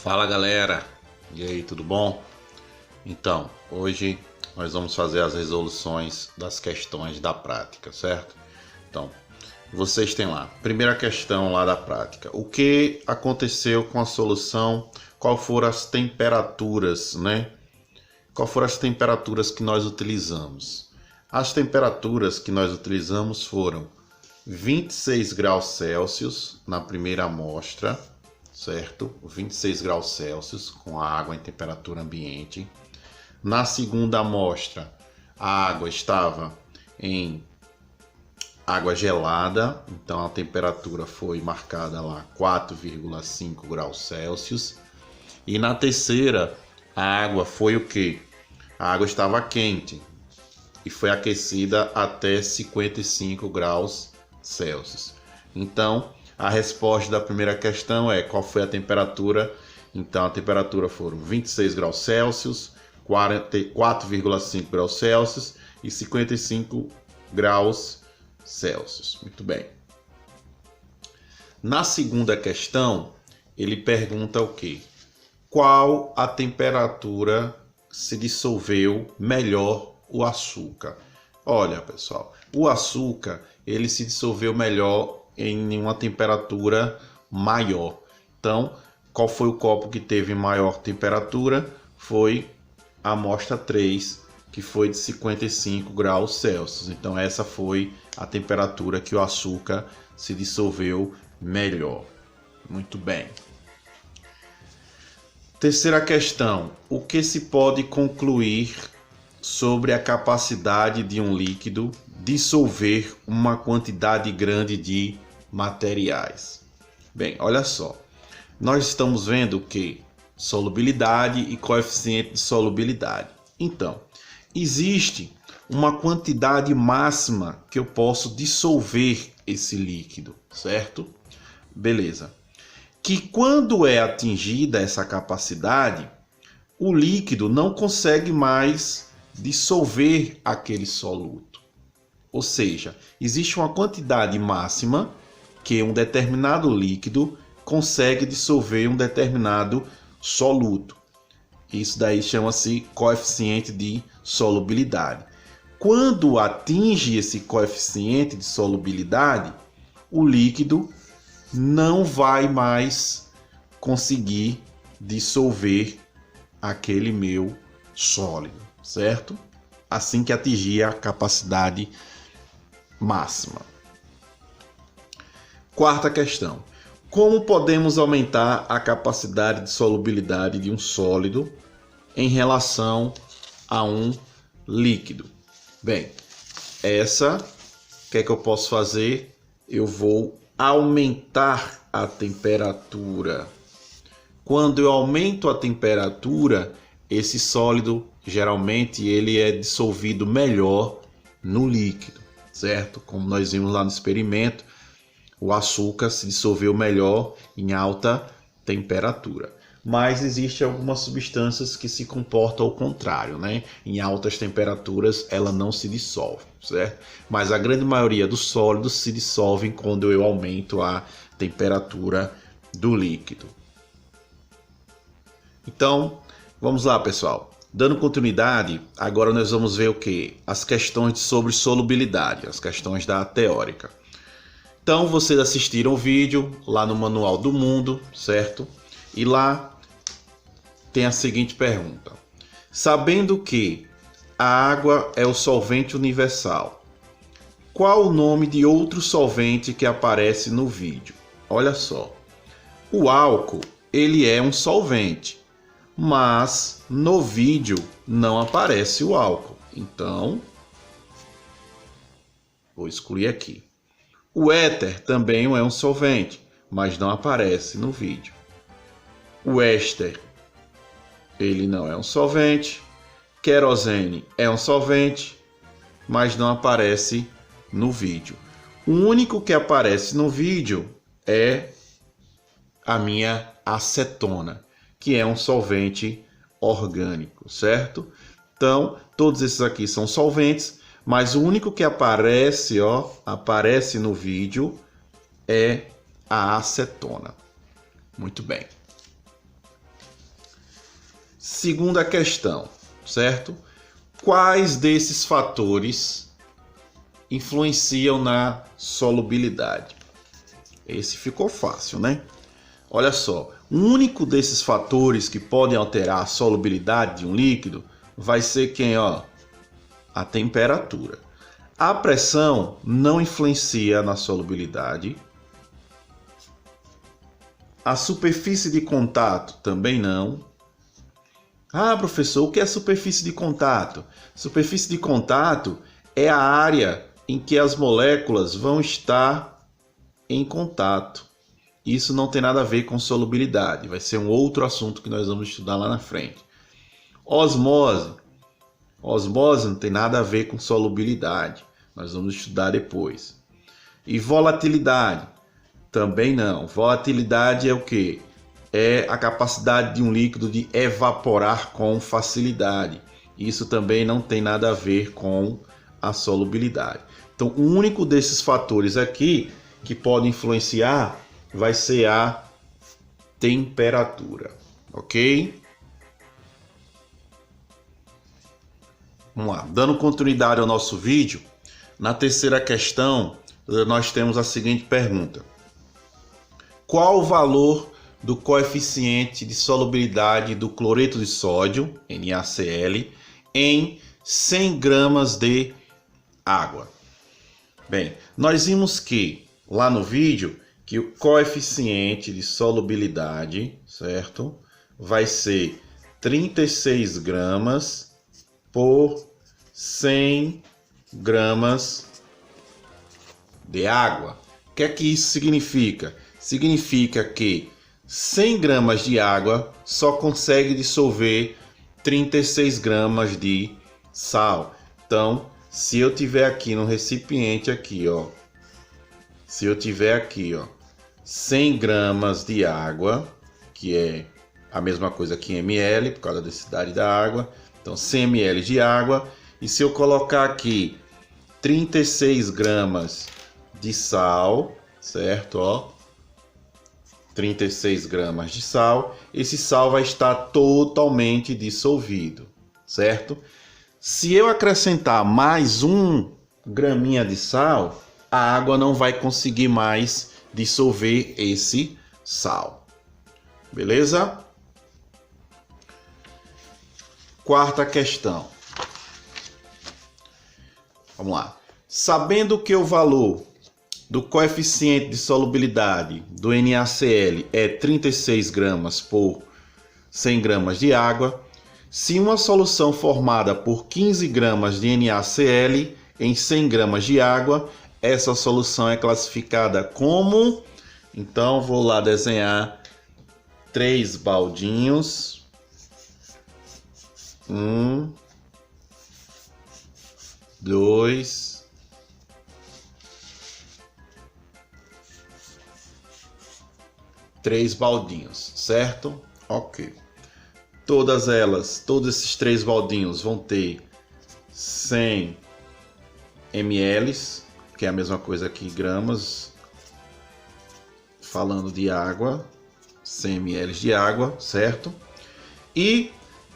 Fala galera, e aí, tudo bom? Então, hoje nós vamos fazer as resoluções das questões da prática, certo? Então, vocês têm lá, primeira questão lá da prática. O que aconteceu com a solução? Qual foram as temperaturas, né? Qual foram as temperaturas que nós utilizamos? As temperaturas que nós utilizamos foram 26 graus Celsius na primeira amostra, certo? 26 graus Celsius com a água em temperatura ambiente. Na segunda amostra, a água estava em água gelada, então a temperatura foi marcada lá 4,5 graus Celsius. E na terceira, a água foi o quê? A água estava quente e foi aquecida até 55 graus Celsius. Então, a resposta da primeira questão é qual foi a temperatura. Então, a temperatura foram 26 graus Celsius, 4,5 graus Celsius e 55 graus Celsius. Muito bem. Na segunda questão, ele pergunta o quê? Qual a temperatura se dissolveu melhor o açúcar? Olha, pessoal, o açúcar ele se dissolveu melhor em uma temperatura maior. Então, qual foi o copo que teve maior temperatura? Foi a amostra 3, que foi de 55 graus Celsius. Então, essa foi a temperatura que o açúcar se dissolveu melhor. Muito bem. Terceira questão. O que se pode concluir sobre a capacidade de um líquido dissolver uma quantidade grande de materiais? Bem, olha só. Nós estamos vendo que solubilidade e coeficiente de solubilidade. Então, existe uma quantidade máxima que eu posso dissolver esse líquido, certo? Beleza. Que quando é atingida essa capacidade, o líquido não consegue mais dissolver aquele soluto. Ou seja, existe uma quantidade máxima que um determinado líquido consegue dissolver um determinado soluto. Isso daí chama-se coeficiente de solubilidade. Quando atinge esse coeficiente de solubilidade, o líquido não vai mais conseguir dissolver aquele meu sólido, certo? Assim que atingir a capacidade máxima. Quarta questão. Como podemos aumentar a capacidade de solubilidade de um sólido em relação a um líquido? Bem, o que é que eu posso fazer? Eu vou aumentar a temperatura. Quando eu aumento a temperatura, esse sólido geralmente ele é dissolvido melhor no líquido, certo? Como nós vimos lá no experimento, o açúcar se dissolveu melhor em alta temperatura. Mas existem algumas substâncias que se comportam ao contrário, né? Em altas temperaturas ela não se dissolve, certo? Mas a grande maioria dos sólidos se dissolvem quando eu aumento a temperatura do líquido. Então, vamos lá, pessoal. Dando continuidade, agora nós vamos ver o quê? As questões sobre solubilidade, as questões da teórica. Então, vocês assistiram o vídeo lá no Manual do Mundo, certo? E lá tem a seguinte pergunta. Sabendo que a água é o solvente universal, qual o nome de outro solvente que aparece no vídeo? Olha só. O álcool, ele é um solvente, mas no vídeo não aparece o álcool. Então, vou excluir aqui. O éter também é um solvente, mas não aparece no vídeo. O éster, ele não é um solvente. Querosene é um solvente, mas não aparece no vídeo. O único que aparece no vídeo é a minha acetona, que é um solvente orgânico, certo? Então, todos esses aqui são solventes, mas o único que aparece no vídeo é a acetona. Muito bem. Segunda questão, certo? Quais desses fatores influenciam na solubilidade? Esse ficou fácil, né? Olha só, o único desses fatores que podem alterar a solubilidade de um líquido vai ser quem, ó? A temperatura. A pressão não influencia na solubilidade. A superfície de contato também não. Ah, professor, o que é superfície de contato? Superfície de contato é a área em que as moléculas vão estar em contato. Isso não tem nada a ver com solubilidade. Vai ser um outro assunto que nós vamos estudar lá na frente. Osmose. Osmose não tem nada a ver com solubilidade. Nós vamos estudar depois. E volatilidade. Também não. Volatilidade é o quê? É a capacidade de um líquido de evaporar com facilidade. Isso também não tem nada a ver com a solubilidade. Então, o único desses fatores aqui que pode influenciar vai ser a temperatura, ok? Vamos lá, dando continuidade ao nosso vídeo, na terceira questão nós temos a seguinte pergunta: qual o valor do coeficiente de solubilidade do cloreto de sódio, NaCl, em 100 gramas de água? Bem, nós vimos que lá no vídeo que o coeficiente de solubilidade, certo? Vai ser 36 gramas por 100 gramas de água. O que é que isso significa? Significa que 100 gramas de água só consegue dissolver 36 gramas de sal. Então, se eu tiver aqui no recipiente aqui, ó, se eu tiver aqui, ó, 100 gramas de água, que é a mesma coisa que ml, por causa da densidade da água, então 100 ml de água, e se eu colocar aqui 36 gramas de sal, certo, ó, 36 gramas de sal, esse sal vai estar totalmente dissolvido, certo? Se eu acrescentar mais 1 graminha de sal, a água não vai conseguir mais dissolver esse sal. Beleza? Quarta questão. Vamos lá. Sabendo que o valor do coeficiente de solubilidade do NaCl é 36 gramas por 100 gramas de água, se uma solução formada por 15 gramas de NaCl em 100 gramas de água, essa solução é classificada como... Então, vou lá desenhar 3 baldinhos. 1, 2, 3 baldinhos, certo? Ok. Todos esses 3 baldinhos vão ter 100 ml, que é a mesma coisa aqui, gramas, falando de água, 100 ml de água, certo? E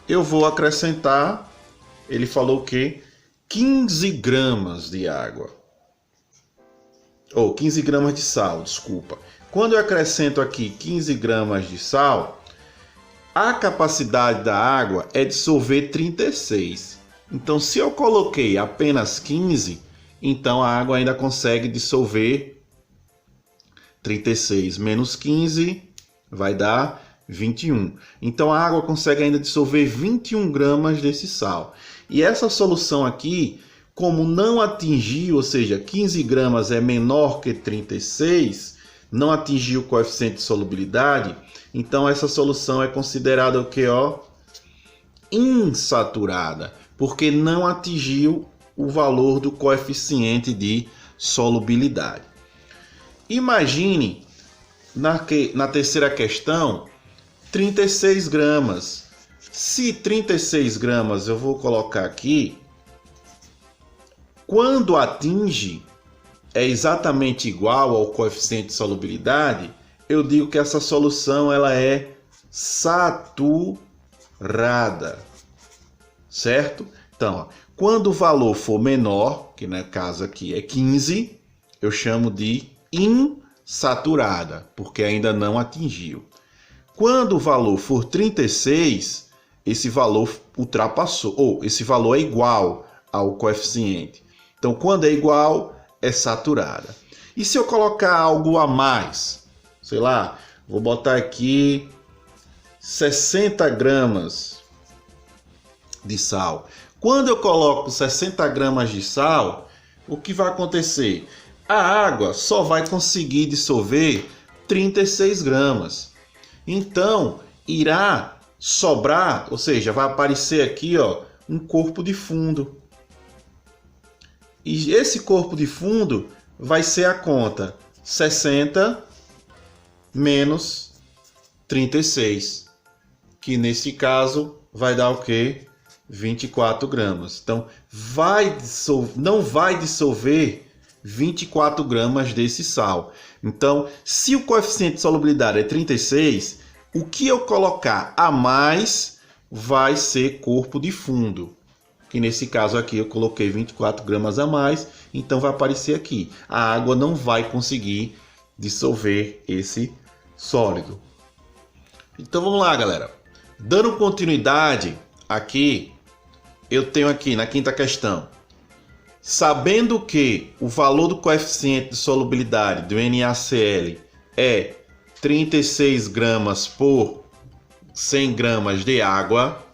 eu vou acrescentar, ele falou que 15 gramas de água, ou 15 gramas de sal, desculpa. Quando eu acrescento aqui 15 gramas de sal, a capacidade da água é dissolver 36. Então, se eu coloquei apenas 15, então a água ainda consegue dissolver 36 menos 15 vai dar 21. Então a água consegue ainda dissolver 21 gramas desse sal. E essa solução aqui, como não atingiu, ou seja, 15 gramas é menor que 36, não atingiu o coeficiente de solubilidade, então essa solução é considerada o que, ó? Insaturada, porque não atingiu o valor do coeficiente de solubilidade. Imagine, na terceira questão, 36 gramas. Se 36 gramas eu vou colocar aqui, quando atinge, é exatamente igual ao coeficiente de solubilidade, eu digo que essa solução ela é saturada. saturada, certo? Então, ó, quando o valor for menor, que no caso aqui é 15, eu chamo de insaturada, porque ainda não atingiu. Quando o valor for 36, esse valor ultrapassou, ou esse valor é igual ao coeficiente. Então, quando é igual, é saturada. E se eu colocar algo a mais? Sei lá, vou botar aqui 60 gramas de sal. Quando eu coloco 60 gramas de sal, o que vai acontecer? A água só vai conseguir dissolver 36 gramas. Então, irá sobrar, ou seja, vai aparecer aqui, ó, um corpo de fundo. E esse corpo de fundo vai ser a conta 60 menos 36, que nesse caso vai dar o quê? 24 gramas. Então, não vai dissolver 24 gramas desse sal. Então, se o coeficiente de solubilidade é 36, o que eu colocar a mais vai ser corpo de fundo. Que nesse caso aqui eu coloquei 24 gramas a mais, então vai aparecer aqui. A água não vai conseguir dissolver esse sólido. Então vamos lá, galera. Dando continuidade aqui, eu tenho aqui na quinta questão. Sabendo que o valor do coeficiente de solubilidade do NaCl é 36 gramas por 100 gramas de água,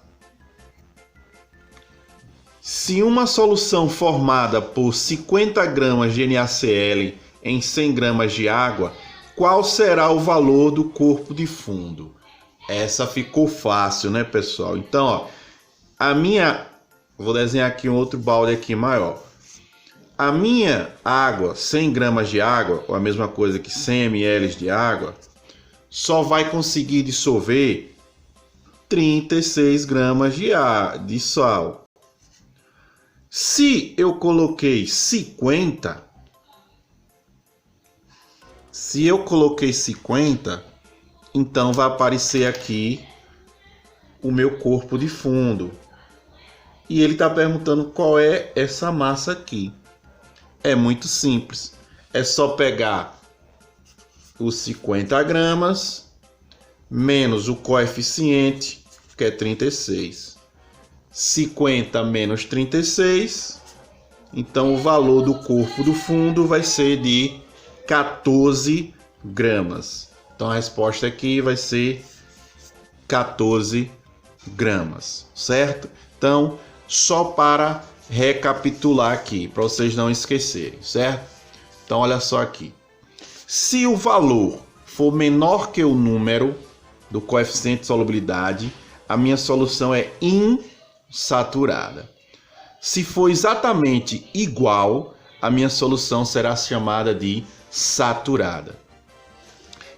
se uma solução formada por 50 gramas de NaCl em 100 gramas de água, qual será o valor do corpo de fundo? Essa ficou fácil, né, pessoal? Então, ó, vou desenhar aqui um outro balde aqui maior. A minha água, 100 gramas de água, ou a mesma coisa que 100 ml de água, só vai conseguir dissolver 36 gramas de sal. Se eu coloquei 50, então vai aparecer aqui o meu corpo de fundo. E ele está perguntando qual é essa massa aqui. É muito simples. É só pegar os 50 gramas menos o coeficiente, que é 36. 50 menos 36. Então o valor do corpo do fundo vai ser de 14 gramas. Então a resposta aqui vai ser 14 gramas, certo? Então, só para recapitular aqui, para vocês não esquecerem, certo? Então, olha só aqui. Se o valor for menor que o número do coeficiente de solubilidade, a minha solução é insaturada. Se for exatamente igual, a minha solução será chamada de saturada.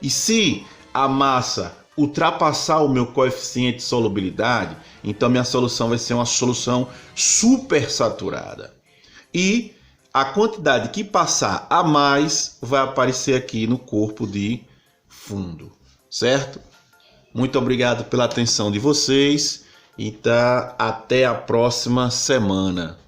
E se a massa ultrapassar o meu coeficiente de solubilidade, então minha solução vai ser uma solução supersaturada. E a quantidade que passar a mais vai aparecer aqui no corpo de fundo, certo? Muito obrigado pela atenção de vocês e até a próxima semana.